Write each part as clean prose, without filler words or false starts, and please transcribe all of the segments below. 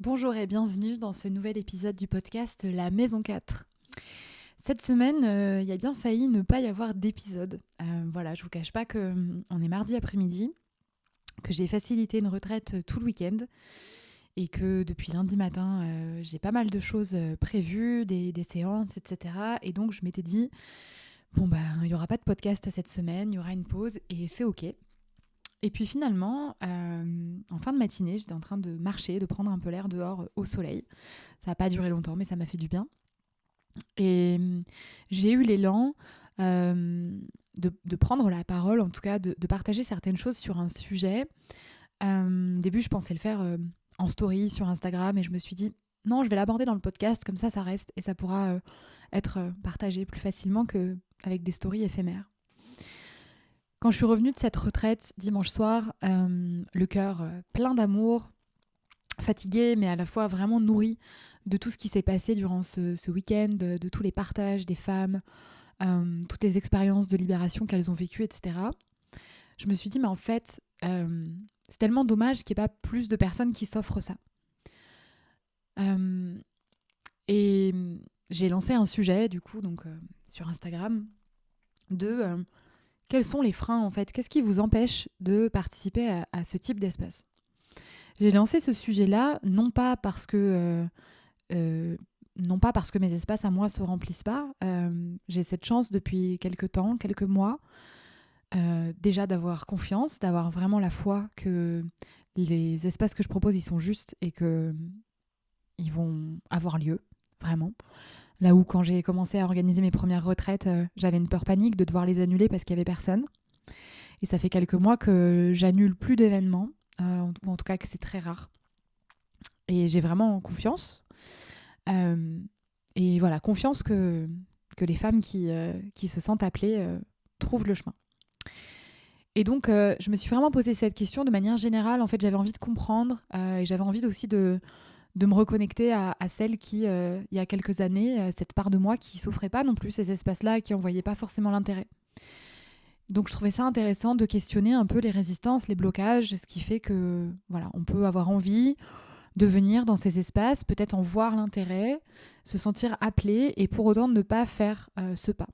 Bonjour et bienvenue dans ce nouvel épisode du podcast La Maison 4. Cette semaine, il a bien failli ne pas y avoir d'épisode. Je vous cache pas qu'on est mardi après-midi, que j'ai facilité une retraite tout le week-end et que depuis lundi matin, j'ai pas mal de choses prévues, des séances, etc. Et donc je m'étais dit, il n'y aura pas de podcast cette semaine, il y aura une pause et c'est ok. Et puis finalement, en fin de matinée, j'étais en train de marcher, de prendre un peu l'air dehors au soleil. Ça n'a pas duré longtemps, mais ça m'a fait du bien. Et j'ai eu l'élan de prendre la parole, en tout cas de partager certaines choses sur un sujet. Au début, je pensais le faire en story sur Instagram et je me suis dit, non, je vais l'aborder dans le podcast, comme ça reste et ça pourra être partagé plus facilement qu'avec des stories éphémères. Quand je suis revenue de cette retraite dimanche soir, le cœur plein d'amour, fatiguée mais à la fois vraiment nourrie de tout ce qui s'est passé durant ce week-end, de tous les partages des femmes, toutes les expériences de libération qu'elles ont vécues, etc. Je me suis dit, mais en fait, c'est tellement dommage qu'il n'y ait pas plus de personnes qui s'offrent ça. Et j'ai lancé un sujet, du coup, sur Instagram, de... quels sont les freins en fait ? Qu'est-ce qui vous empêche de participer à ce type d'espace ? J'ai lancé ce sujet-là, non pas parce que mes espaces à moi se remplissent pas. J'ai cette chance depuis quelques mois, déjà d'avoir confiance, d'avoir vraiment la foi que les espaces que je propose, ils sont justes et qu'ils vont avoir lieu, vraiment. Là où quand j'ai commencé à organiser mes premières retraites, j'avais une peur panique de devoir les annuler parce qu'il n'y avait personne. Et ça fait quelques mois que j'annule plus d'événements, ou en tout cas que c'est très rare. Et j'ai vraiment confiance. Et voilà, confiance que les femmes qui se sentent appelées trouvent le chemin. Et donc, je me suis vraiment posé cette question de manière générale. En fait, j'avais envie de comprendre et j'avais envie aussi de me reconnecter à celle qui, il y a quelques années, cette part de moi qui s'offrait pas non plus ces espaces-là, qui en voyait pas forcément l'intérêt. Donc je trouvais ça intéressant de questionner un peu les résistances, les blocages, ce qui fait que voilà, on peut avoir envie de venir dans ces espaces, peut-être en voir l'intérêt, se sentir appelé et pour autant ne pas faire ce pas.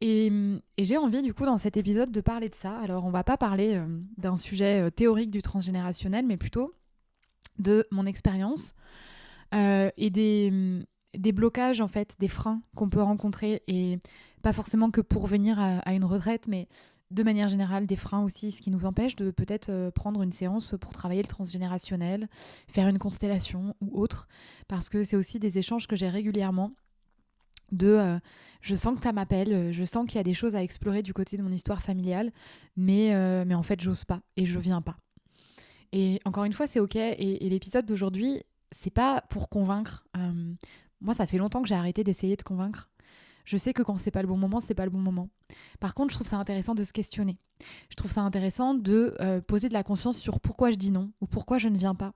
Et j'ai envie du coup dans cet épisode de parler de ça. Alors on va pas parler d'un sujet théorique du transgénérationnel, mais plutôt de mon expérience et des blocages en fait, des freins qu'on peut rencontrer et pas forcément que pour venir à une retraite, mais de manière générale des freins aussi, ce qui nous empêche de peut-être prendre une séance pour travailler le transgénérationnel, faire une constellation ou autre, parce que c'est aussi des échanges que j'ai régulièrement de je sens que ça m'appelle, je sens qu'il y a des choses à explorer du côté de mon histoire familiale, mais en fait j'ose pas et je viens pas. Et encore une fois, c'est ok. Et l'épisode d'aujourd'hui, c'est pas pour convaincre. Moi, ça fait longtemps que j'ai arrêté d'essayer de convaincre. Je sais que quand c'est pas le bon moment, c'est pas le bon moment. Par contre, je trouve ça intéressant de se questionner. Je trouve ça intéressant de poser de la conscience sur pourquoi je dis non ou pourquoi je ne viens pas.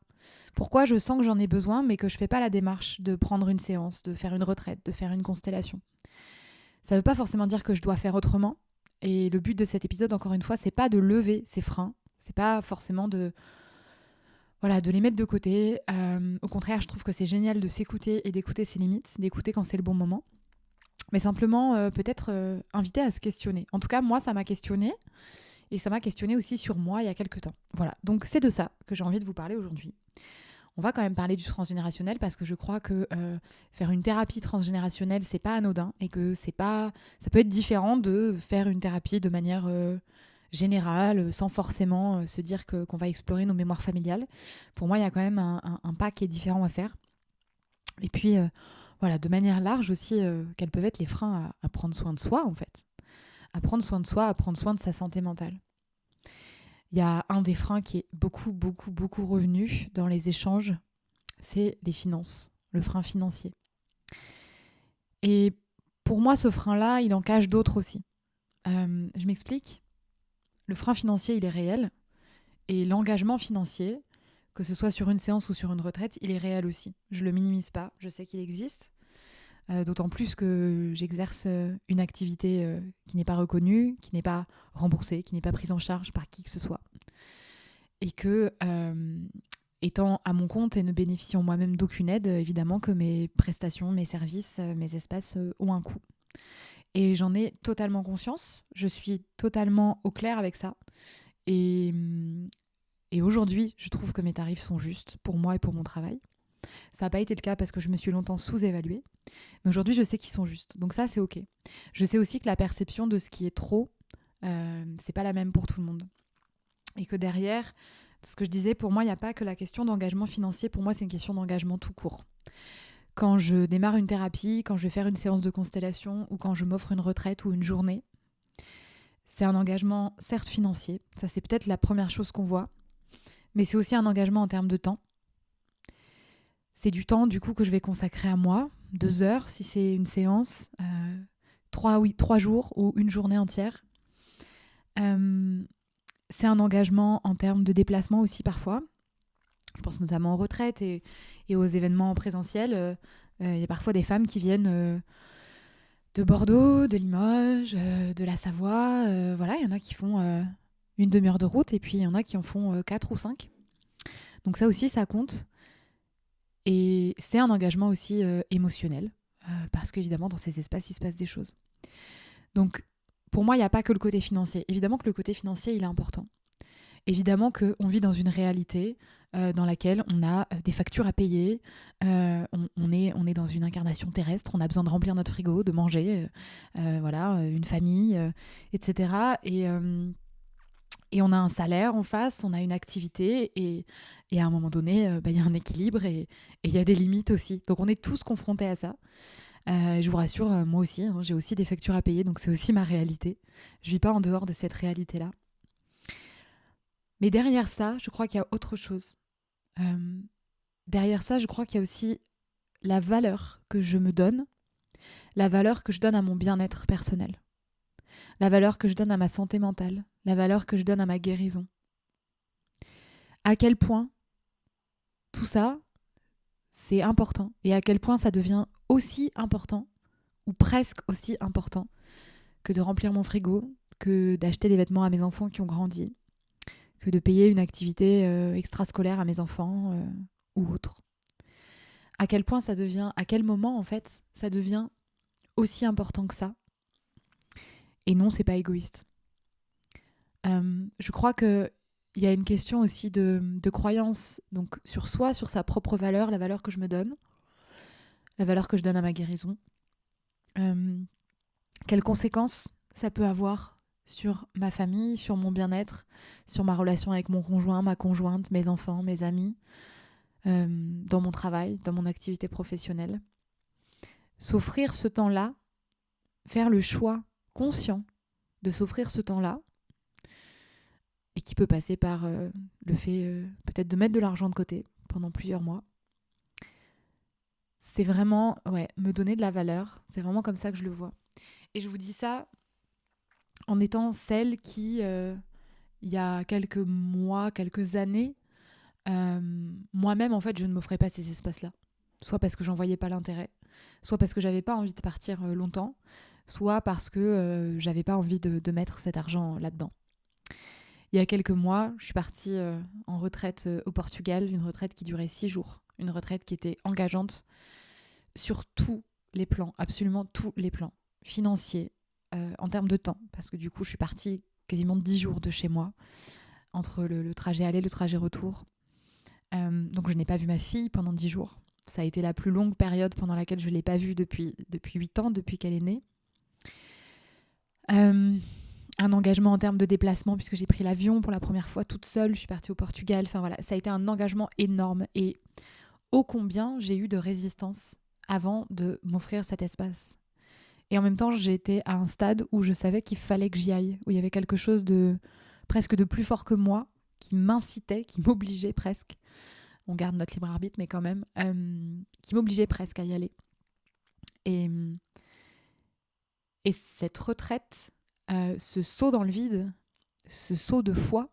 Pourquoi je sens que j'en ai besoin, mais que je fais pas la démarche de prendre une séance, de faire une retraite, de faire une constellation. Ça veut pas forcément dire que je dois faire autrement. Et le but de cet épisode, encore une fois, c'est pas de lever ces freins. C'est pas forcément de les mettre de côté. Au contraire, je trouve que c'est génial de s'écouter et d'écouter ses limites, d'écouter quand c'est le bon moment. Mais simplement, peut-être inviter à se questionner. En tout cas, moi, ça m'a questionné. Et ça m'a questionné aussi sur moi il y a quelques temps. Voilà, donc c'est de ça que j'ai envie de vous parler aujourd'hui. On va quand même parler du transgénérationnel parce que je crois que faire une thérapie transgénérationnelle, c'est pas anodin et que ça peut être différent de faire une thérapie de manière générale, sans forcément se dire qu'on va explorer nos mémoires familiales. Pour moi, il y a quand même un pas qui est différent à faire. Et puis, de manière large aussi, quels peuvent être les freins à prendre soin de soi, en fait. À prendre soin de soi, à prendre soin de sa santé mentale. Il y a un des freins qui est beaucoup, beaucoup, beaucoup revenu dans les échanges, c'est les finances, le frein financier. Et pour moi, ce frein-là, il en cache d'autres aussi. Je m'explique. Le frein financier, il est réel. Et l'engagement financier, que ce soit sur une séance ou sur une retraite, il est réel aussi. Je ne le minimise pas, je sais qu'il existe. D'autant plus que j'exerce une activité qui n'est pas reconnue, qui n'est pas remboursée, qui n'est pas prise en charge par qui que ce soit. Et que étant à mon compte et ne bénéficiant moi-même d'aucune aide, évidemment que mes prestations, mes services, mes espaces ont un coût. Et j'en ai totalement conscience, je suis totalement au clair avec ça. Et, et aujourd'hui, je trouve que mes tarifs sont justes pour moi et pour mon travail. Ça n'a pas été le cas parce que je me suis longtemps sous-évaluée. Mais aujourd'hui, je sais qu'ils sont justes. Donc ça, c'est OK. Je sais aussi que la perception de ce qui est trop, c'est pas la même pour tout le monde. Et que derrière, ce que je disais, pour moi, il n'y a pas que la question d'engagement financier. Pour moi, c'est une question d'engagement tout court. Quand je démarre une thérapie, quand je vais faire une séance de constellation ou quand je m'offre une retraite ou une journée, c'est un engagement certes financier. Ça, c'est peut-être la première chose qu'on voit. Mais c'est aussi un engagement en termes de temps. C'est du temps, du coup, que je vais consacrer à moi. 2 heures, si c'est une séance. 3 jours ou une journée entière. C'est un engagement en termes de déplacement aussi parfois. Je pense notamment aux retraites et aux événements en présentiel. Il y a parfois des femmes qui viennent de Bordeaux, de Limoges, de la Savoie. Voilà, il y en a qui font une demi-heure de route et puis il y en a qui en font 4 ou 5. Donc ça aussi, ça compte. Et c'est un engagement aussi émotionnel parce qu'évidemment, dans ces espaces, il se passe des choses. Donc, pour moi, il n'y a pas que le côté financier. Évidemment que le côté financier, il est important. Évidemment qu'on vit dans une réalité dans laquelle on a des factures à payer, on est dans une incarnation terrestre, on a besoin de remplir notre frigo, de manger, voilà, une famille, etc. Et on a un salaire en face, on a une activité et à un moment donné, y a un équilibre et il y a des limites aussi. Donc on est tous confrontés à ça. Je vous rassure, moi aussi, hein, j'ai aussi des factures à payer, donc c'est aussi ma réalité. Je vis pas en dehors de cette réalité-là. Mais derrière ça, je crois qu'il y a autre chose. Derrière ça, je crois qu'il y a aussi la valeur que je me donne, la valeur que je donne à mon bien-être personnel, la valeur que je donne à ma santé mentale, la valeur que je donne à ma guérison. À quel point tout ça, c'est important et à quel point ça devient aussi important ou presque aussi important que de remplir mon frigo, que d'acheter des vêtements à mes enfants qui ont grandi, que de payer une activité extrascolaire à mes enfants ou autre. À quel point ça devient, à quel moment en fait, ça devient aussi important que ça. Et non, c'est pas égoïste. Je crois qu'il y a une question aussi de croyance donc, sur soi, sur sa propre valeur, la valeur que je me donne, la valeur que je donne à ma guérison. Quelles conséquences ça peut avoir sur ma famille, sur mon bien-être, sur ma relation avec mon conjoint, ma conjointe, mes enfants, mes amis, dans mon travail, dans mon activité professionnelle. S'offrir ce temps-là, faire le choix conscient de s'offrir ce temps-là, et qui peut passer par le fait peut-être de mettre de l'argent de côté pendant plusieurs mois. C'est vraiment me donner de la valeur. C'est vraiment comme ça que je le vois. Et je vous dis ça en étant celle qui, il y a quelques mois, quelques années, moi-même, en fait, je ne m'offrais pas ces espaces-là. Soit parce que j'en voyais pas l'intérêt, soit parce que j'avais pas envie de partir longtemps, soit parce que j'avais pas envie de mettre cet argent là-dedans. Il y a quelques mois, je suis partie en retraite au Portugal, une retraite qui durait 6 jours, une retraite qui était engageante sur tous les plans, absolument tous les plans, financiers, en termes de temps, parce que du coup, je suis partie quasiment 10 jours de chez moi, entre le trajet aller, le trajet retour. Donc je n'ai pas vu ma fille pendant 10 jours. Ça a été la plus longue période pendant laquelle je ne l'ai pas vue depuis 8 ans, depuis qu'elle est née. Un engagement en termes de déplacement, puisque j'ai pris l'avion pour la première fois toute seule, je suis partie au Portugal. Enfin voilà, ça a été un engagement énorme. Et ô combien j'ai eu de résistance avant de m'offrir cet espace. Et en même temps, j'étais à un stade où je savais qu'il fallait que j'y aille, où il y avait quelque chose de presque de plus fort que moi, qui m'incitait, qui m'obligeait presque. On garde notre libre arbitre, mais quand même, qui m'obligeait presque à y aller. Et cette retraite, ce saut dans le vide, ce saut de foi,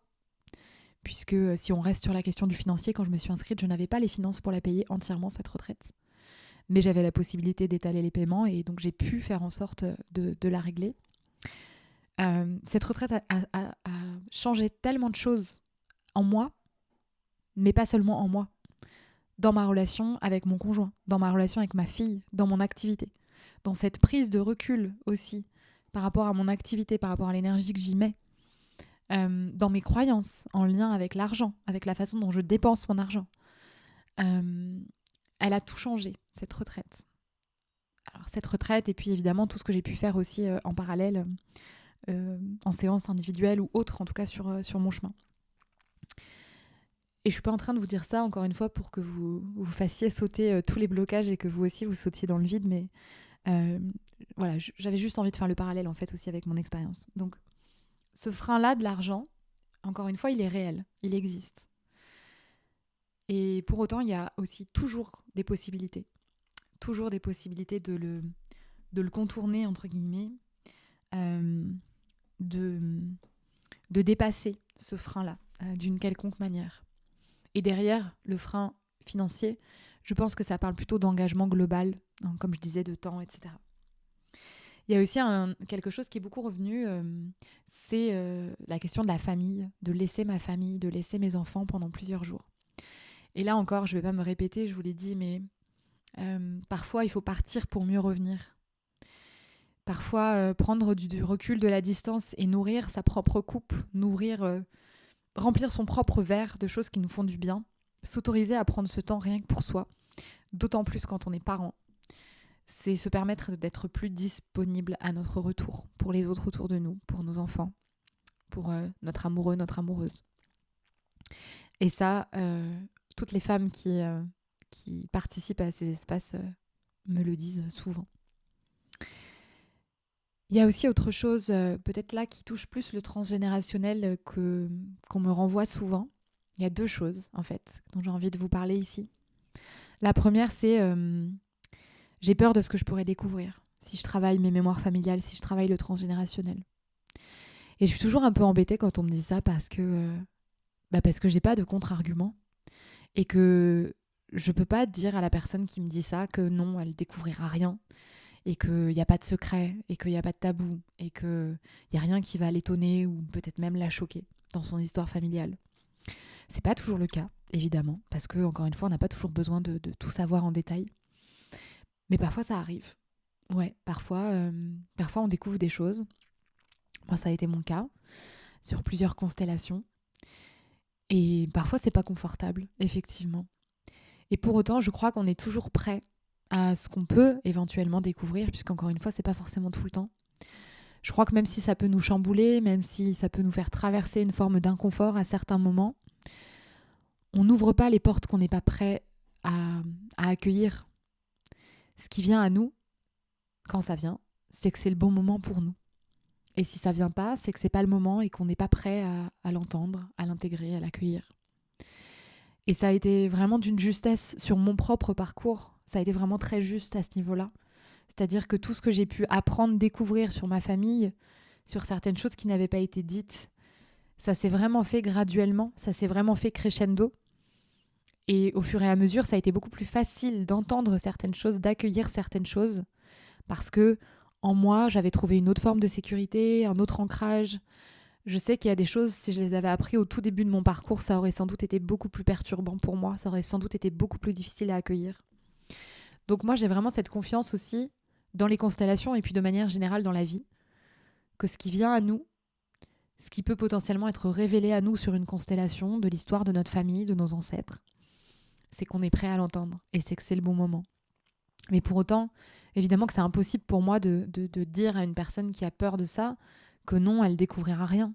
puisque si on reste sur la question du financier, quand je me suis inscrite, je n'avais pas les finances pour la payer entièrement, cette retraite. Mais j'avais la possibilité d'étaler les paiements et donc j'ai pu faire en sorte de la régler. Cette retraite a changé tellement de choses en moi, mais pas seulement en moi, dans ma relation avec mon conjoint, dans ma relation avec ma fille, dans mon activité, dans cette prise de recul aussi par rapport à mon activité, par rapport à l'énergie que j'y mets, dans mes croyances en lien avec l'argent, avec la façon dont je dépense mon argent. Elle a tout changé, cette retraite. Alors cette retraite et puis évidemment tout ce que j'ai pu faire aussi en parallèle, en séance individuelle ou autre, en tout cas sur mon chemin. Et je suis pas en train de vous dire ça, encore une fois, pour que vous fassiez sauter tous les blocages et que vous aussi vous sautiez dans le vide, mais voilà, j'avais juste envie de faire le parallèle en fait aussi avec mon expérience. Donc ce frein-là de l'argent, encore une fois, il est réel, il existe. Et pour autant, il y a aussi toujours des possibilités de le contourner, entre guillemets, de dépasser ce frein-là d'une quelconque manière. Et derrière le frein financier, je pense que ça parle plutôt d'engagement global, hein, comme je disais, de temps, etc. Il y a aussi quelque chose qui est beaucoup revenu, c'est la question de la famille, de laisser ma famille, de laisser mes enfants pendant plusieurs jours. Et là encore, je ne vais pas me répéter, je vous l'ai dit, mais parfois il faut partir pour mieux revenir. Parfois prendre du recul, de la distance et nourrir sa propre coupe, remplir son propre verre de choses qui nous font du bien, s'autoriser à prendre ce temps rien que pour soi, d'autant plus quand on est parent. C'est se permettre d'être plus disponible à notre retour, pour les autres autour de nous, pour nos enfants, pour notre amoureux, notre amoureuse. Et ça, toutes les femmes qui participent à ces espaces me le disent souvent. Il y a aussi autre chose, peut-être là, qui touche plus le transgénérationnel qu'on me renvoie souvent. Il y a deux choses, en fait, dont j'ai envie de vous parler ici. La première, c'est j'ai peur de ce que je pourrais découvrir si je travaille mes mémoires familiales, si je travaille le transgénérationnel. Et je suis toujours un peu embêtée quand on me dit ça parce que j'ai pas de contre-argument et que je peux pas dire à la personne qui me dit ça que non, elle découvrira rien et qu'il n'y a pas de secret et qu'il n'y a pas de tabou et qu'il n'y a rien qui va l'étonner ou peut-être même la choquer dans son histoire familiale. C'est pas toujours le cas, évidemment, parce que, encore une fois, on n'a pas toujours besoin de tout savoir en détail. Mais parfois, ça arrive. Ouais, parfois on découvre des choses. Moi, ça a été mon cas, sur plusieurs constellations. Et parfois, c'est pas confortable, effectivement. Et pour autant, je crois qu'on est toujours prêt à ce qu'on peut éventuellement découvrir, puisqu'encore une fois, c'est pas forcément tout le temps. Je crois que même si ça peut nous chambouler, même si ça peut nous faire traverser une forme d'inconfort à certains moments, on n'ouvre pas les portes qu'on n'est pas prêt à accueillir. Ce qui vient à nous, quand ça vient, c'est que c'est le bon moment pour nous. Et si ça vient pas, c'est que c'est pas le moment et qu'on n'est pas prêt à l'entendre, à l'intégrer, à l'accueillir. Et ça a été vraiment d'une justesse sur mon propre parcours. Ça a été vraiment très juste à ce niveau-là. C'est-à-dire que tout ce que j'ai pu apprendre, découvrir sur ma famille, sur certaines choses qui n'avaient pas été dites, ça s'est vraiment fait graduellement, ça s'est vraiment fait crescendo. Et au fur et à mesure, ça a été beaucoup plus facile d'entendre certaines choses, d'accueillir certaines choses, parce que en moi, j'avais trouvé une autre forme de sécurité, un autre ancrage. Je sais qu'il y a des choses, si je les avais appris au tout début de mon parcours, ça aurait sans doute été beaucoup plus perturbant pour moi, ça aurait sans doute été beaucoup plus difficile à accueillir. Donc moi, j'ai vraiment cette confiance aussi dans les constellations et puis de manière générale dans la vie, que ce qui vient à nous, ce qui peut potentiellement être révélé à nous sur une constellation de l'histoire de notre famille, de nos ancêtres, c'est qu'on est prêt à l'entendre et c'est que c'est le bon moment. Mais pour autant, évidemment que c'est impossible pour moi de dire à une personne qui a peur de ça que non, elle découvrira rien.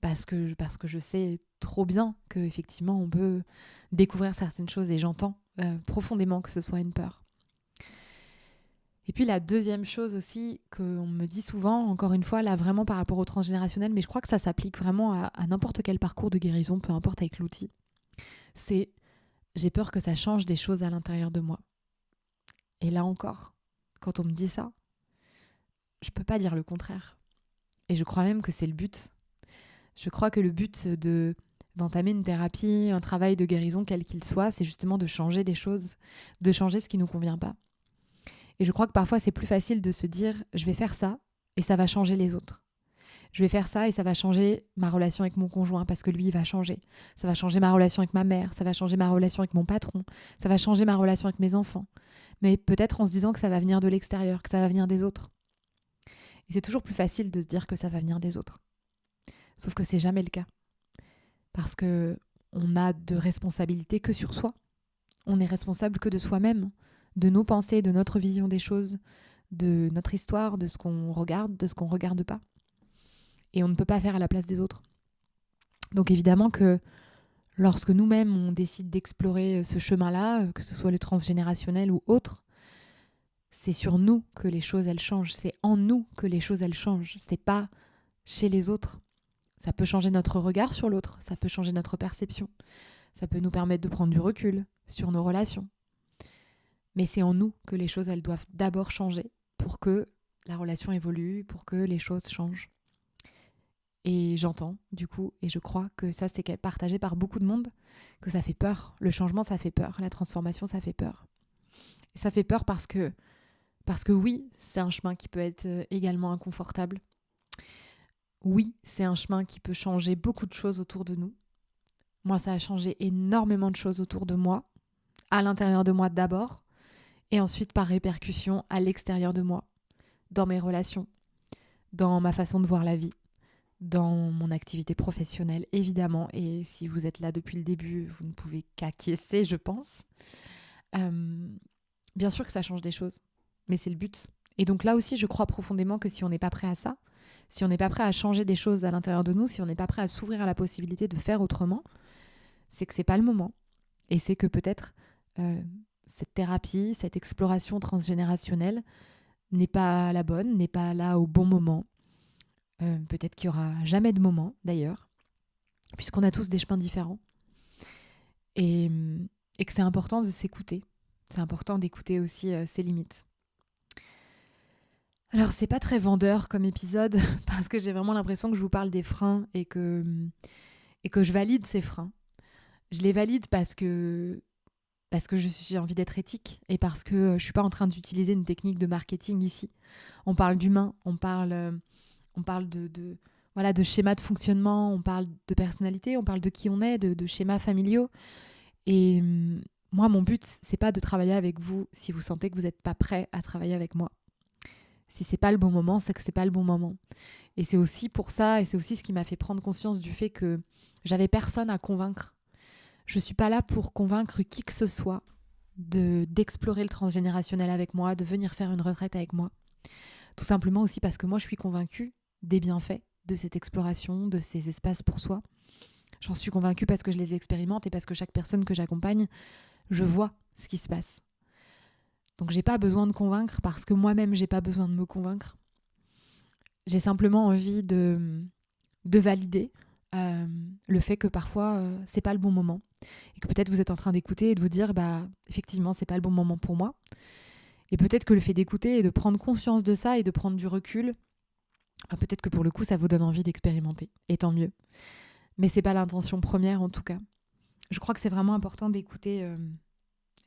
Parce que je sais trop bien qu'effectivement, on peut découvrir certaines choses et j'entends profondément que ce soit une peur. Et puis la deuxième chose aussi qu'on me dit souvent, encore une fois, là vraiment par rapport au transgénérationnel, mais je crois que ça s'applique vraiment à n'importe quel parcours de guérison, peu importe avec l'outil, c'est j'ai peur que ça change des choses à l'intérieur de moi. Et là encore, quand on me dit ça, je peux pas dire le contraire. Et je crois même que c'est le but. Je crois que le but d'entamer une thérapie, un travail de guérison, quel qu'il soit, c'est justement de changer des choses, de changer ce qui nous convient pas. Et je crois que parfois, c'est plus facile de se dire « je vais faire ça et ça va changer les autres ». Je vais faire ça et ça va changer ma relation avec mon conjoint parce que lui, il va changer. Ça va changer ma relation avec ma mère, ça va changer ma relation avec mon patron, ça va changer ma relation avec mes enfants. Mais peut-être en se disant que ça va venir de l'extérieur, que ça va venir des autres. Et c'est toujours plus facile de se dire que ça va venir des autres. Sauf que c'est jamais le cas. Parce que on n'a de responsabilité que sur soi. On est responsable que de soi-même, de nos pensées, de notre vision des choses, de notre histoire, de ce qu'on regarde, de ce qu'on ne regarde pas. Et on ne peut pas faire à la place des autres. Donc évidemment que lorsque nous-mêmes on décide d'explorer ce chemin-là, que ce soit le transgénérationnel ou autre, c'est sur nous que les choses elles changent, c'est en nous que les choses elles changent, c'est pas chez les autres. Ça peut changer notre regard sur l'autre, ça peut changer notre perception, ça peut nous permettre de prendre du recul sur nos relations. Mais c'est en nous que les choses elles doivent d'abord changer pour que la relation évolue, pour que les choses changent. Et j'entends, du coup, et je crois que ça, c'est partagé par beaucoup de monde, que ça fait peur. Le changement, ça fait peur. La transformation, ça fait peur. Et ça fait peur parce que oui, c'est un chemin qui peut être également inconfortable. Oui, c'est un chemin qui peut changer beaucoup de choses autour de nous. Moi, ça a changé énormément de choses autour de moi, à l'intérieur de moi d'abord, et ensuite par répercussion à l'extérieur de moi, dans mes relations, dans ma façon de voir la vie, dans mon activité professionnelle, évidemment. Et si vous êtes là depuis le début, vous ne pouvez qu'acquiescer, je pense. Bien sûr que ça change des choses, mais c'est le but. Et donc là aussi, je crois profondément que si on n'est pas prêt à ça, si on n'est pas prêt à changer des choses à l'intérieur de nous, si on n'est pas prêt à s'ouvrir à la possibilité de faire autrement, c'est que c'est pas le moment. Et c'est que peut-être cette thérapie, cette exploration transgénérationnelle n'est pas la bonne, n'est pas là au bon moment. Peut-être qu'il n'y aura jamais de moment, d'ailleurs, puisqu'on a tous des chemins différents. Et que c'est important de s'écouter. C'est important d'écouter aussi ses limites. Alors, c'est pas très vendeur comme épisode, parce que j'ai vraiment l'impression que je vous parle des freins et que je valide ces freins. Je les valide parce que j'ai envie d'être éthique et parce que je suis pas en train d'utiliser une technique de marketing ici. On parle d'humain, on parle de schémas de fonctionnement, on parle de personnalité, on parle de qui on est, de schémas familiaux. Et moi, mon but, c'est pas de travailler avec vous si vous sentez que vous n'êtes pas prêt à travailler avec moi. Si c'est pas le bon moment, c'est que c'est pas le bon moment. Et c'est aussi pour ça, et c'est aussi ce qui m'a fait prendre conscience du fait que j'avais personne à convaincre. Je suis pas là pour convaincre qui que ce soit d'explorer le transgénérationnel avec moi, de venir faire une retraite avec moi. Tout simplement aussi parce que moi, je suis convaincue des bienfaits de cette exploration, de ces espaces pour soi. J'en suis convaincue parce que je les expérimente et parce que chaque personne que j'accompagne, je vois ce qui se passe. Donc j'ai pas besoin de convaincre parce que moi-même j'ai pas besoin de me convaincre. J'ai simplement envie de valider le fait que parfois c'est pas le bon moment et que peut-être vous êtes en train d'écouter et de vous dire effectivement c'est pas le bon moment pour moi. Et peut-être que le fait d'écouter et de prendre conscience de ça et de prendre du recul, peut-être que pour le coup ça vous donne envie d'expérimenter, et tant mieux. Mais c'est pas l'intention première en tout cas. Je crois que c'est vraiment important d'écouter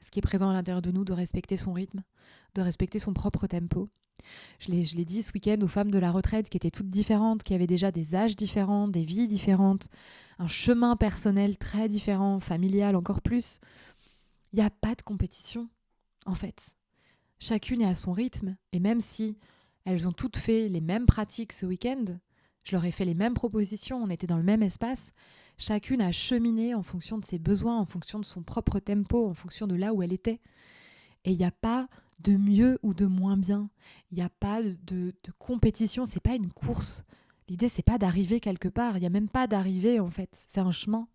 ce qui est présent à l'intérieur de nous, de respecter son rythme, de respecter son propre tempo. Je l'ai dit ce week-end aux femmes de la retraite qui étaient toutes différentes, qui avaient déjà des âges différents, des vies différentes, un chemin personnel très différent, familial encore plus. Il n'y a pas de compétition, en fait. Chacune est à son rythme, et même si elles ont toutes fait les mêmes pratiques ce week-end, je leur ai fait les mêmes propositions, on était dans le même espace, chacune a cheminé en fonction de ses besoins, en fonction de son propre tempo, en fonction de là où elle était. Et il n'y a pas de mieux ou de moins bien. Il n'y a pas de compétition, c'est pas une course. L'idée, c'est pas d'arriver quelque part. Il n'y a même pas d'arrivée, en fait. C'est un chemin.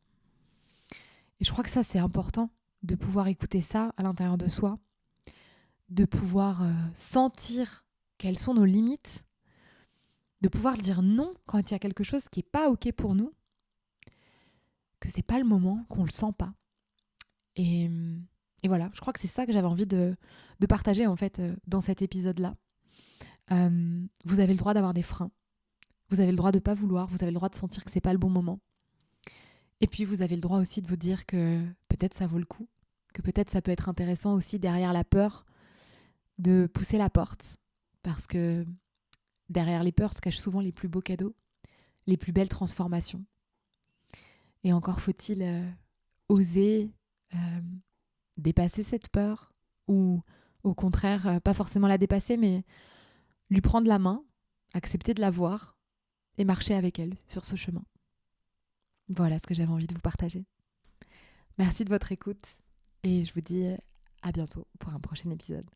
Et je crois que ça, c'est important, de pouvoir écouter ça à l'intérieur de soi, de pouvoir sentir quelles sont nos limites, de pouvoir dire non quand il y a quelque chose qui n'est pas OK pour nous, que c'est pas le moment, qu'on le sent pas. Et voilà, je crois que c'est ça que j'avais envie de partager en fait dans cet épisode-là. Vous avez le droit d'avoir des freins. Vous avez le droit de pas vouloir. Vous avez le droit de sentir que c'est pas le bon moment. Et puis vous avez le droit aussi de vous dire que peut-être ça vaut le coup, que peut-être ça peut être intéressant aussi derrière la peur de pousser la porte, parce que derrière les peurs se cachent souvent les plus beaux cadeaux. les plus belles transformations. Et encore faut-il oser dépasser cette peur, ou au contraire, pas forcément la dépasser, mais lui prendre la main, accepter de la voir et marcher avec elle sur ce chemin. Voilà ce que j'avais envie de vous partager. Merci de votre écoute et je vous dis à bientôt pour un prochain épisode.